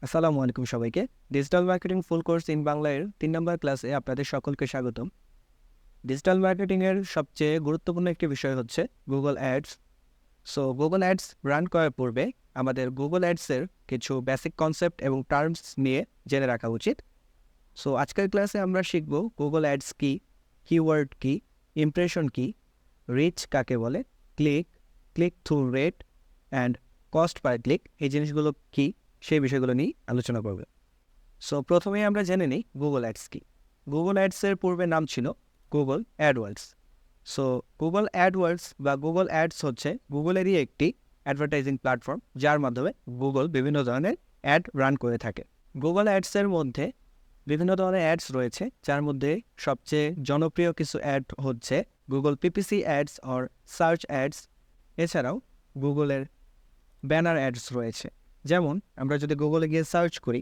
আসসালামু আলাইকুম সবাইকে। Digital marketing full course in বাংলা-এর ৩ নম্বর ক্লাসে আপনাদের সকলকে স্বাগতম। ডিজিটাল মার্কেটিংয়ের সবচেয়ে গুরুত্বপূর্ণ একটি বিষয় হচ্ছে Google ads. So Google ads run করার পূর্বে আমাদের গুগল অ্যাডসের কিছু বেসিক কনসেপ্ট এবং টার্মস নিয়ে জেনে রাখা উচিত। সো আজকের ক্লাসে আমরা শিখব গুগল অ্যাডস কী, কিওয়ার্ড কী, ইমপ্রেশন কী, রিচ কাকে বলে, click through rate and cost per click, এই জিনিসগুলো কী সেই বিষয়গুলো নিয়ে আলোচনা করব। সো প্রথমেই আমরা জেনে নিই গুগল অ্যাডস কী। গুগল অ্যাডসের পূর্বে নাম ছিল Google AdWords. So Google AdWords বা গুগল অ্যাডস হচ্ছে গুগলেরই একটি অ্যাডভার্টাইজিং প্ল্যাটফর্ম, যার মাধ্যমে গুগল বিভিন্ন ধরনের অ্যাড রান করে থাকে। গুগল অ্যাডসের মধ্যে বিভিন্ন ধরনের অ্যাডস রয়েছে, যার মধ্যে সবচেয়ে জনপ্রিয় কিছু অ্যাড হচ্ছে Google PPC ads or search ads. এছাড়াও গুগলের ব্যানার অ্যাডস রয়েছে। যেমন আমরা যদি গুগলে গিয়ে সার্চ করি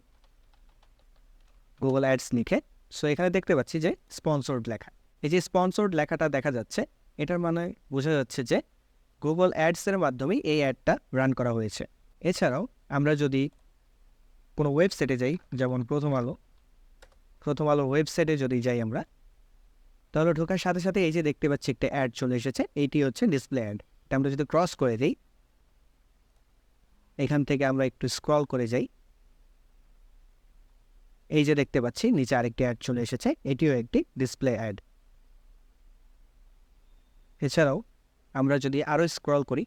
গুগল অ্যাডস লিখে, সো এখানে দেখতে পাচ্ছি যে স্পন্সর্ড লেখা। এই যে স্পন্সর্ড লেখাটা দেখা যাচ্ছে, এটার মানে বোঝা যাচ্ছে যে গুগল অ্যাডসের মাধ্যমেই এই অ্যাডটা রান করা হয়েছে। এছাড়াও আমরা যদি কোনো ওয়েবসাইটে যাই, যেমন প্রথম আলো ওয়েবসাইটে যদি যাই আমরা, তাহলে ঢোকার সাথে সাথে এই যে দেখতে পাচ্ছি একটা অ্যাড চলে এসেছে, এইটি হচ্ছে ডিসপ্লে অ্যাড। এটা আমরা যদি ক্রস করে দিই, এখান থেকে আমরা একটু স্ক্রল করে যাই, এই যে দেখতে পাচ্ছি নিচে আরেকটি অ্যাড চলে এসেছে, এটিও একটি ডিসপ্লে অ্যাড। এছাড়াও আমরা যদি আরও স্ক্রল করি,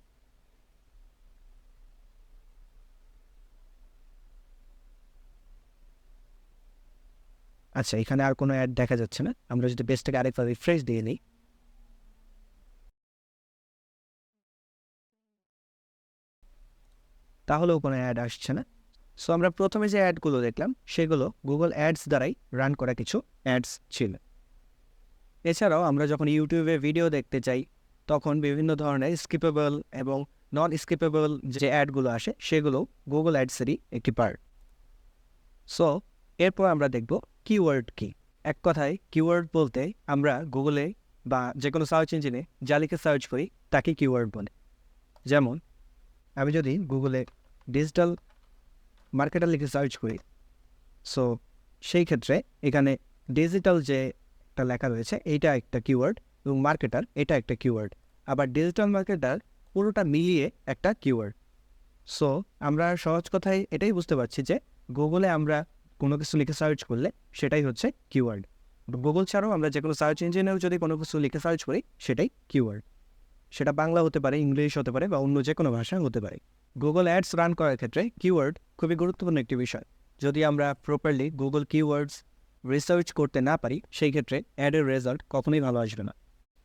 আচ্ছা এখানে আর কোনো অ্যাড দেখা যাচ্ছে না। আমরা যদি পেজটাকে আরেকবার রিফ্রেশ দিয়ে নিই, তাহলেও কোনো অ্যাড আসছে না। সো আমরা প্রথমে যে অ্যাডগুলো দেখলাম সেগুলো গুগল অ্যাডস দ্বারাই রান করা কিছু অ্যাডস ছিল। এছাড়াও আমরা যখন ইউটিউবে ভিডিও দেখতে চাই, তখন বিভিন্ন ধরনের স্কিপেবল এবং নন স্কিপেবল যে অ্যাডগুলো আসে সেগুলো গুগল অ্যাডসেরই একটি পার্ট। সো এরপর আমরা দেখব কিওয়ার্ড কী। এক কথায় কিওয়ার্ড বলতে আমরা গুগলে বা যে কোনো সার্চ ইঞ্জিনে যা লিখে সার্চ করি তাকে কিওয়ার্ড বলে। যেমন আমি যদি গুগলে ডিজিটাল মার্কেটার লিখে সার্চ করি, সো সেই ক্ষেত্রে এখানে ডিজিটাল যে একটা লেখা রয়েছে এইটা একটা কিওয়ার্ড এবং মার্কেটার এটা একটা কিওয়ার্ড, আবার ডিজিটাল মার্কেটার পুরোটা মিলিয়ে একটা কিওয়ার্ড। সো আমরা সহজ কথায় এটাই বুঝতে পারছি যে গুগলে আমরা কোনো কিছু লিখে সার্চ করলে সেটাই হচ্ছে কিওয়ার্ড। গুগল ছাড়াও আমরা যে কোনো সার্চ ইঞ্জিনেও যদি কোনো কিছু লিখে সার্চ করি সেটাই কিওয়ার্ড। সেটা বাংলা হতে পারে, ইংলিশ হতে পারে বা অন্য যে কোনো ভাষা হতে পারে। গুগল অ্যাডস রান করার ক্ষেত্রে কিওয়ার্ড খুবই গুরুত্বপূর্ণ একটি বিষয়। যদি আমরা প্রপারলি গুগল কিওয়ার্ডস রিসার্চ করতে না পারি, সেই ক্ষেত্রে অ্যাডের রেজাল্ট কখনোই ভালো আসবে না।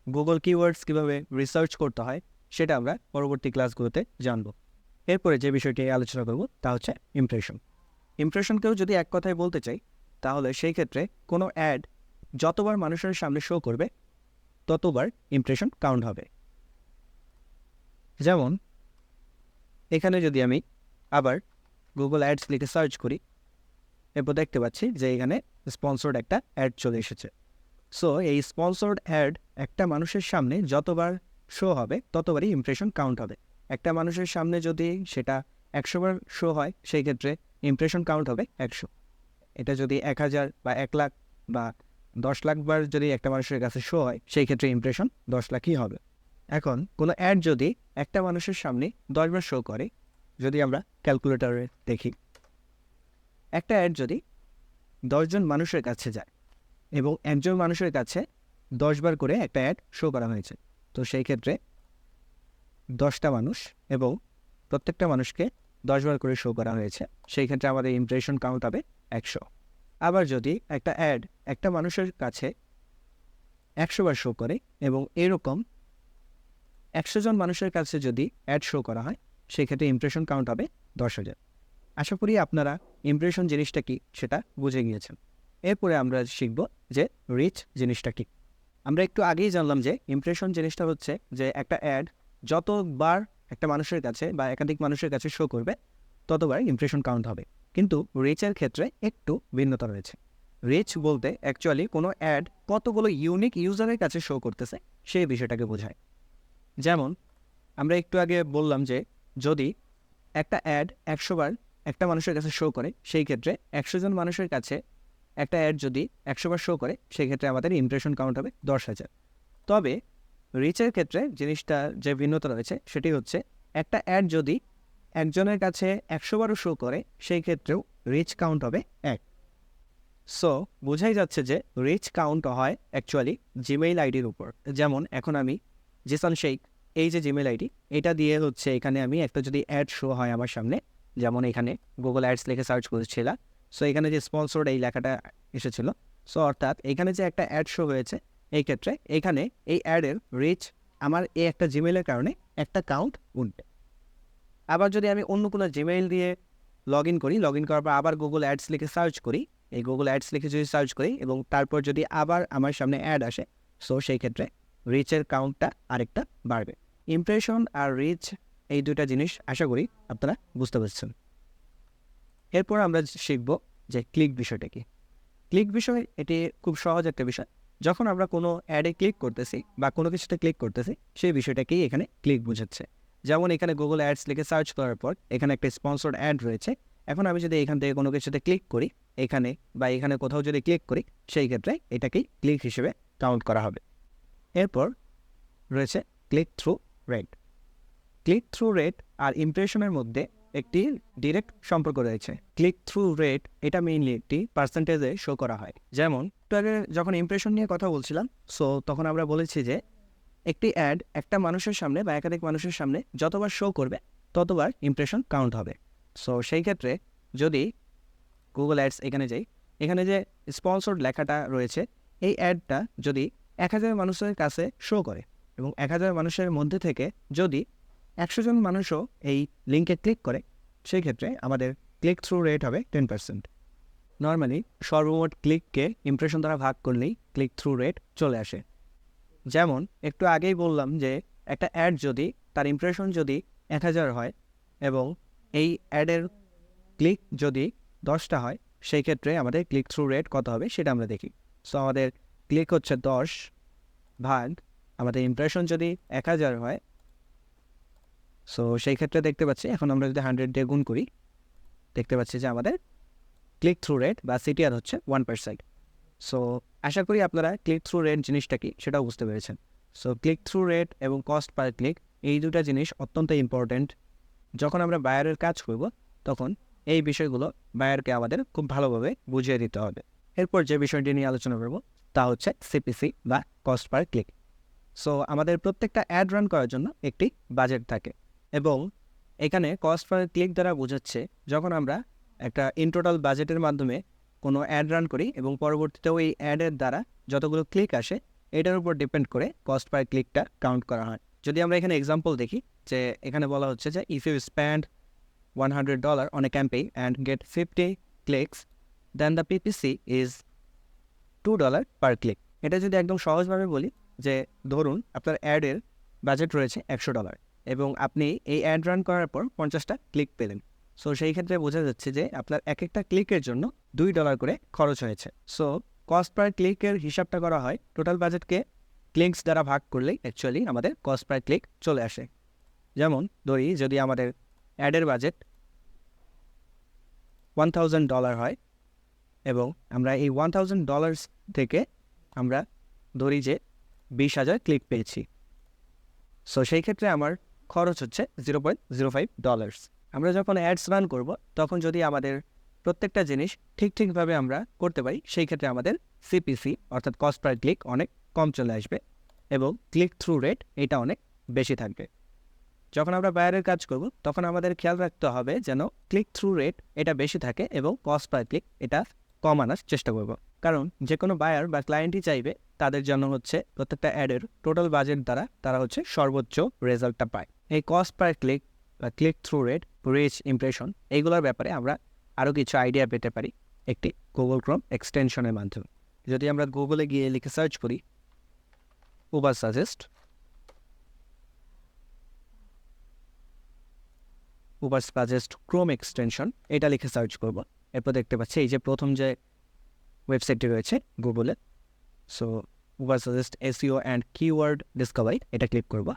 গুগল কিওয়ার্ডস কীভাবে রিসার্চ করতে হয় সেটা আমরা পরবর্তী ক্লাসগুলোতে জানব। এরপরে যে বিষয়টি আলোচনা করব তা হচ্ছে ইমপ্রেশন। ইমপ্রেশনকেও যদি এক কথায় বলতে চাই, তাহলে সেই ক্ষেত্রে কোনো অ্যাড যতবার মানুষের সামনে শো করবে ততবার ইমপ্রেশন কাউন্ট হবে। যেমন এখানে যদি আমি আবার গুগল অ্যাডস লিখে সার্চ করি, এরপর দেখতে পাচ্ছি যে এখানে স্পন্সর্ড একটা অ্যাড চলে এসেছে। সো এই স্পন্সর্ড অ্যাড একটা মানুষের সামনে যতবার শো হবে ততবারই ইমপ্রেশন কাউন্ট হবে। একটা মানুষের সামনে যদি সেটা 100 বার শো হয়, সেই ক্ষেত্রে ইমপ্রেশন কাউন্ট হবে 100। এটা যদি 1000 বা 1 লাখ বা 10 লাখ বার যদি একটা মানুষের কাছে শো হয়, সেই ক্ষেত্রে ইমপ্রেশন 10 লাখই হবে। এখন কোনো অ্যাড যদি একটা মানুষের সামনে 10 বার শো করে, যদি আমরা ক্যালকুলেটরে দেখি, একটা অ্যাড যদি 10 জন মানুষের কাছে যায় এবং একজন মানুষের কাছে 10 বার করে একটা অ্যাড শো করা হয়েছে, তো সেই ক্ষেত্রে 10টা মানুষ এবং প্রত্যেকটা মানুষকে 10 বার করে শো করা হয়েছে, সেই ক্ষেত্রে আমাদের ইমপ্রেশন কাউন্ট হবে 100। আবার যদি একটা অ্যাড একটা মানুষের কাছে 100 বার শো করে এবং এরকম 100 জন মানুষের কাছে যদি অ্যাড শো করা হয়, সেই ক্ষেত্রে ইমপ্রেশন কাউন্ট হবে 10,000। আশা করি আপনারা ইমপ্রেশন জিনিসটা কি সেটা বুঝে গিয়েছেন। এরপরে আমরা শিখব যে রিচ জিনিসটা কি। আমরা একটু আগেই জানলাম যে ইমপ্রেশন জিনিসটা হচ্ছে যে একটা অ্যাড যতবার একটা মানুষের কাছে বা একাধিক মানুষের কাছে শো করবে ততবার ইমপ্রেশন কাউন্ট হবে। কিন্তু রিচের ক্ষেত্রে একটু ভিন্নতা রয়েছে। রিচ বলতে অ্যাকচুয়ালি কোনো অ্যাড কতগুলো ইউনিক ইউজারের কাছে শো করতেছে সেই বিষয়টাকে বোঝায়। যেমন আমরা একটু আগে বললাম যে যদি একটা অ্যাড 100 বার একটা মানুষের কাছে শো করে, সেই ক্ষেত্রে 100 জন মানুষের কাছে একটা অ্যাড যদি 100 বার শো করে, সেই ক্ষেত্রে আমাদের ইমপ্রেশন কাউন্ট হবে 10,000। তবে রিচের ক্ষেত্রে জিনিসটা যে ভিন্নতা রয়েছে সেটি হচ্ছে একটা অ্যাড যদি একজনের কাছে 100 বারও শো করে, সেই ক্ষেত্রেও রিচ কাউন্ট হবে 1। সো বোঝাই যাচ্ছে যে রিচ কাউন্ট হয় অ্যাকচুয়ালি জিমেইল আইডির উপর। যেমন এখন আমি জিসান শেখ, এই যে জিমেইল আইডি, এটা দিয়ে হচ্ছে এখানে আমি একটা যদি অ্যাড শো হয় আমার সামনে, যেমন এখানে গুগল অ্যাডস লিখে সার্চ করেছিলাম, সো এখানে যে স্পন্সর্ড এই লেখাটা এসেছিল, সো অর্থাৎ এখানে যে একটা অ্যাড শো হয়েছে, এই ক্ষেত্রে এখানে এই অ্যাডের রিচ আমার এই একটা জিমেইলের কারণে একটা কাউন্ট উঠবে। আবার যদি আমি অন্য কোনো জিমেইল দিয়ে লগ ইন করি, লগ ইন করার পর আবার গুগল অ্যাডস লিখে সার্চ করি, এই গুগল অ্যাডস লিখে যদি সার্চ করি এবং তারপর যদি আবার আমার সামনে অ্যাড আসে, সো সেই ক্ষেত্রে রিচের কাউন্টটা আরেকটা বাড়বে। ইমপ্রেশন আর রিচ এই দুটা জিনিস আশা করি আপনারা বুঝতে পারছেন। এরপর আমরা শিখব যে ক্লিক বিষয়টা কি। ক্লিক বিষয় এটি খুব সহজ একটা বিষয়। যখন আমরা কোনো অ্যাডে ক্লিক করতেছি বা কোনো কিছুতে ক্লিক করতেছি, সেই বিষয়টাকেই এখানে ক্লিক বোঝাচ্ছে। যেমন এখানে গুগল অ্যাডস লিখে সার্চ করার পর এখানে একটা স্পন্সর্ড অ্যাড রয়েছে। এখন আমি যদি এখান থেকে কোনো কিছুতে ক্লিক করি, এখানে বা এখানে কোথাও যদি ক্লিক করি, সেই ক্ষেত্রে এটাকেই ক্লিক হিসেবে কাউন্ট করা হবে। এরপর রয়েছে click through rate. Click through rate আর ইমপ্রেশনের মধ্যে একটি ডিরেক্ট সম্পর্ক রয়েছে। ক্লিক থ্রু রেট এটা মেইনলি একটি পার্সেন্টেজে শো করা হয়। যেমন যখন ইমপ্রেশন নিয়ে কথা বলছিলাম, সো তখন আমরা বলেছি যে একটি অ্যাড একটা মানুষের সামনে বা একাধিক মানুষের সামনে যতবার শো করবে ততবার ইমপ্রেশন কাউন্ট হবে। সো সেই ক্ষেত্রে যদি গুগল অ্যাডস এখানে যাই, এখানে যে স্পন্সর্ড লেখাটা রয়েছে, এই অ্যাডটা যদি 1000 মানুষের কাছে শো করে এবং 1000 মানুষের মধ্যে থেকে যদি 100 জন মানুষও এই লিঙ্কে ক্লিক করে, সেই ক্ষেত্রে আমাদের ক্লিক থ্রু রেট হবে 10%। নর্মালি সর্বমোট ক্লিককে ইমপ্রেশন দ্বারা ভাগ করলেই ক্লিক থ্রু রেট চলে আসে। যেমন একটু আগেই বললাম যে একটা অ্যাড যদি তার ইমপ্রেশন যদি 1000 হয় এবং এই অ্যাডের ক্লিক যদি 10টা হয়, সেই ক্ষেত্রে আমাদের ক্লিক থ্রু রেট কত হবে সেটা আমরা দেখি। সো আমাদের ক্লিক হচ্ছে 10 ভাগ আমাদের ইমপ্রেশন যদি 1000 হয়, সো সেই ক্ষেত্রে দেখতে পাচ্ছি এখন আমরা যদি 100 দিয়ে গুণ করি, দেখতে পাচ্ছি যে আমাদের ক্লিক থ্রু রেট বা সিটিআর হচ্ছে 1%। সো আশা করি আপনারা ক্লিক থ্রু রেট জিনিসটা কি সেটাও বুঝতে পেরেছেন। সো ক্লিক থ্রু রেট এবং কস্ট পার ক্লিক এই দুটা জিনিস অত্যন্ত ইম্পর্ট্যান্ট। যখন আমরা বায়ারের কাজ করব তখন এই বিষয়গুলো বায়ারকে আমাদের খুব ভালোভাবে বুঝিয়ে দিতে হবে। এরপর যে বিষয়টি নিয়ে আলোচনা করব তা হচ্ছে সিপিসি বা কস্ট পার ক্লিক। সো আমাদের প্রত্যেকটা অ্যাড রান করার জন্য একটি বাজেট থাকে এবং এখানে কস্ট পার ক্লিক দ্বারা বোঝাচ্ছে যখন আমরা একটা ইনটোটাল বাজেটের মাধ্যমে কোনো অ্যাড রান করি এবং পরবর্তীতেও এই অ্যাডের দ্বারা যতগুলো ক্লিক আসে এটার উপর ডিপেন্ড করে কস্ট পার ক্লিকটা কাউন্ট করা হয়। যদি আমরা এখানে এক্সাম্পল দেখি, যে এখানে বলা হচ্ছে যে if you spend $100 on a campaign and get 50 clicks, then the PPC is $2 per click. এটা যদি একদম সহজভাবে বলি, যে ধরুন আপনার অ্যাডের বাজেট রয়েছে $100 এবং আপনি এই অ্যাড রান করার পর 50টা ক্লিক পেলেন। সো সেই ক্ষেত্রে বোঝা যাচ্ছে যে আপনার এক একটা ক্লিকের জন্য $2 করে খরচ হয়েছে। সো কস্ট পার ক্লিকের হিসাবটা করা হয় টোটাল বাজেটকে ক্লিকস দ্বারা ভাগ করলেই অ্যাকচুয়ালি আমাদের কস্ট পার ক্লিক চলে আসে। যেমন ধরি যদি আমাদের অ্যাডের বাজেট $1000 হয় এবং আমরা এই $1000 থেকে আমরা ধরি যে 20,000 ক্লিক পেয়েছি, সো সেই ক্ষেত্রে আমার খরচ হচ্ছে $0.05। আমরা যখন অ্যাডস রান করব তখন যদি আমাদের প্রত্যেকটা জিনিস ঠিকভাবে আমরা করতে পারি, সেই ক্ষেত্রে আমাদের সিপিসি অর্থাৎ কস্ট পার ক্লিক অনেক কম চলে আসবে এবং ক্লিক থ্রু রেট এটা অনেক বেশি থাকবে। যখন আমরা বায়ারের কাজ করব তখন আমাদের খেয়াল রাখতে হবে যেন ক্লিক থ্রু রেট এটা বেশি থাকে এবং কস্ট পার ক্লিক এটা কম আনার চেষ্টা করব। কারণ যে কোনো বায়ার বা ক্লায়েন্টই চাইবে তাদের জন্য হচ্ছে প্রত্যেকটা অ্যাডের টোটাল বাজেট দ্বারা তারা হচ্ছে সর্বোচ্চ রেজাল্টটা পায়। এই কস্ট পার ক্লিক বা click through rate, reach, impression এইগুলোর ব্যাপারে আমরা আরও কিছু আইডিয়া পেতে পারি একটি গুগল ক্রোম এক্সটেনশনের মাধ্যমে। যদি আমরা গুগলে গিয়ে লিখে সার্চ করি Uber suggest, Uber suggest Chrome extension এটা লিখে সার্চ করব, এরপর দেখতে পাচ্ছি এই যে প্রথম যে ওয়েবসাইটটি রয়েছে গুগলে, so Uber suggest SEO and keyword Discovery এটা ক্লিক করব।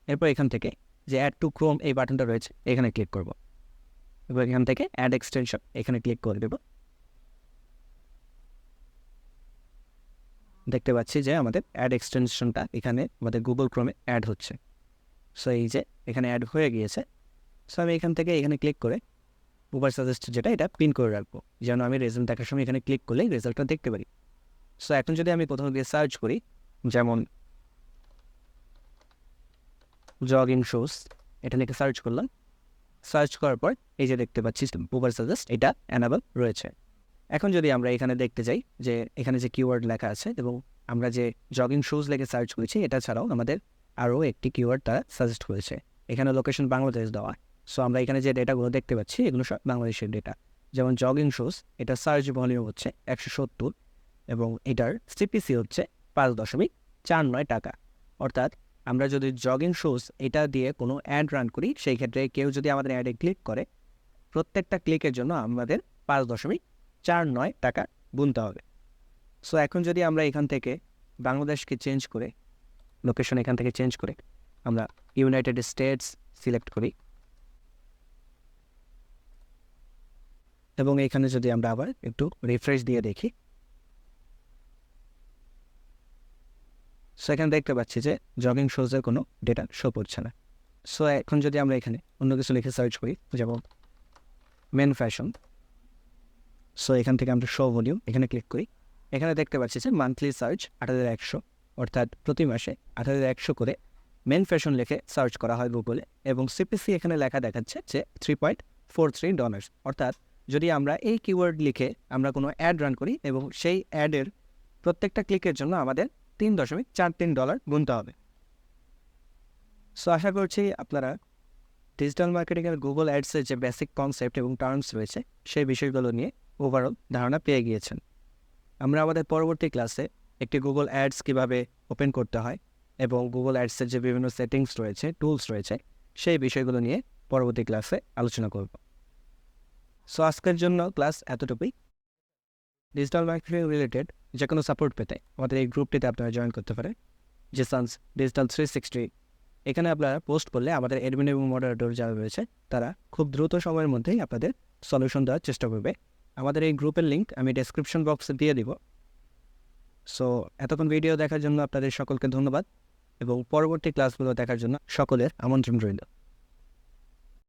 এরপর এখান থেকে যে অ্যাড টু ক্রোম এই বাটনটা রয়েছে, এখানে ক্লিক করব এবং এখান থেকে অ্যাড এক্সটেনশন এখানে ক্লিক করে দেব। দেখতে পাচ্ছি যে আমাদের অ্যাড এক্সটেনশনটা এখানে আমাদের গুগল ক্রোমে অ্যাড হচ্ছে। সো এই যে এখানে অ্যাড হয়ে গিয়েছে। সো আমি এখান থেকে এখানে ক্লিক করে উবার সাজেস্ট যেটা এটা পিন করে রাখবো, যেন আমি রেজাল্ট দেখার সময় এখানে ক্লিক করলে রেজাল্টটা দেখতে পারি। সো এখন যদি আমি কোথাও গিয়ে সার্চ করি, যেমন জগিং শুজ, এটা লিখে সার্চ করলাম। সার্চ করার পর এই যে দেখতে পাচ্ছি উবার সাজেস্ট এটা অ্যানাবল রয়েছে। এখন যদি আমরা এখানে দেখতে যাই যে এখানে যে কিওয়ার্ড লেখা আছে এবং আমরা যে জগিং শুজ লিখে সার্চ করেছি, এটা ছাড়াও আমাদের আরও একটি কিওয়ার্ড তারা সাজেস্ট করেছে। এখানে লোকেশন বাংলাদেশ দেওয়া। সো আমরা এখানে যে ডেটাগুলো দেখতে পাচ্ছি এগুলো সব বাংলাদেশের ডেটা। যেমন জগিং শুজ, এটা সার্চ ভলিউম হচ্ছে 170 এবং এটার সিপিসি হচ্ছে 5.49 টাকা। অর্থাৎ আমরা যদি জগিং শুজ এটা দিয়ে কোনো অ্যাড রান করি, সেই ক্ষেত্রে কেউ যদি আমাদের অ্যাডে ক্লিক করে, প্রত্যেকটা ক্লিকের জন্য আমাদের 5.49 টাকা গুনতে হবে। সো এখন যদি আমরা এখান থেকে বাংলাদেশকে চেঞ্জ করে, লোকেশন এখান থেকে চেঞ্জ করে আমরা ইউনাইটেড স্টেটস সিলেক্ট করি এবং এখানে যদি আমরা আবার একটু রিফ্রেশ দিয়ে দেখি, সো এখানে দেখতে পাচ্ছি যে জগিং শুজের কোনো ডেটা শো করছে না। সো এখন যদি আমরা এখানে অন্য কিছু লিখে সার্চ করি, যেমন মেন ফ্যাশন, সো এখান থেকে আমরা শো ভলিউম এখানে ক্লিক করি। এখানে দেখতে পাচ্ছি যে মান্থলি সার্চ 8100, অর্থাৎ প্রতি মাসে 8100 করে মেন ফ্যাশন লিখে সার্চ করা হয় গুগলে এবং সিপিসি এখানে লেখা দেখাচ্ছে যে $3.43। অর্থাৎ যদি আমরা এই কিওয়ার্ড লিখে আমরা কোনো অ্যাড রান করি এবং সেই অ্যাডের প্রত্যেকটা ক্লিকের জন্য আমাদের $3.43 গুনতে হবে। সো আশা করছি আপনারা ডিজিটাল মার্কেটিংয়ের গুগল অ্যাডসের যে বেসিক কনসেপ্ট এবং টার্মস রয়েছে সেই বিষয়গুলো নিয়ে ওভারঅল ধারণা পেয়ে গিয়েছেন। আমরা আমাদের পরবর্তী ক্লাসে একটি গুগল অ্যাডস কীভাবে ওপেন করতে হয় এবং গুগল অ্যাডসের যে বিভিন্ন সেটিংস রয়েছে, টুলস রয়েছে, সেই বিষয়গুলো নিয়ে পরবর্তী ক্লাসে আলোচনা করব। সো আজকের জন্য ক্লাস এতটুকুই। ডিজিটাল মার্কেটিং রিলেটেড যে কোনো সাপোর্ট পেতে আমাদের এই গ্রুপটিতে আপনারা জয়েন করতে পারেন, জিসানস ডিজিটাল 360। এখানে আপনারা পোস্ট করলে আমাদের অ্যাডমিন এবং মডারেটর যারা রয়েছে তারা খুব দ্রুত সময়ের মধ্যেই আপনাদের সলিউশন দেওয়ার চেষ্টা করবে। আমাদের এই গ্রুপের লিঙ্ক আমি ডেসক্রিপশন বক্সে দিয়ে দিব। সো এতক্ষণ ভিডিও দেখার জন্য আপনাদের সকলকে ধন্যবাদ এবং পরবর্তী ক্লাসগুলো দেখার জন্য সকলের আমন্ত্রণ রইল।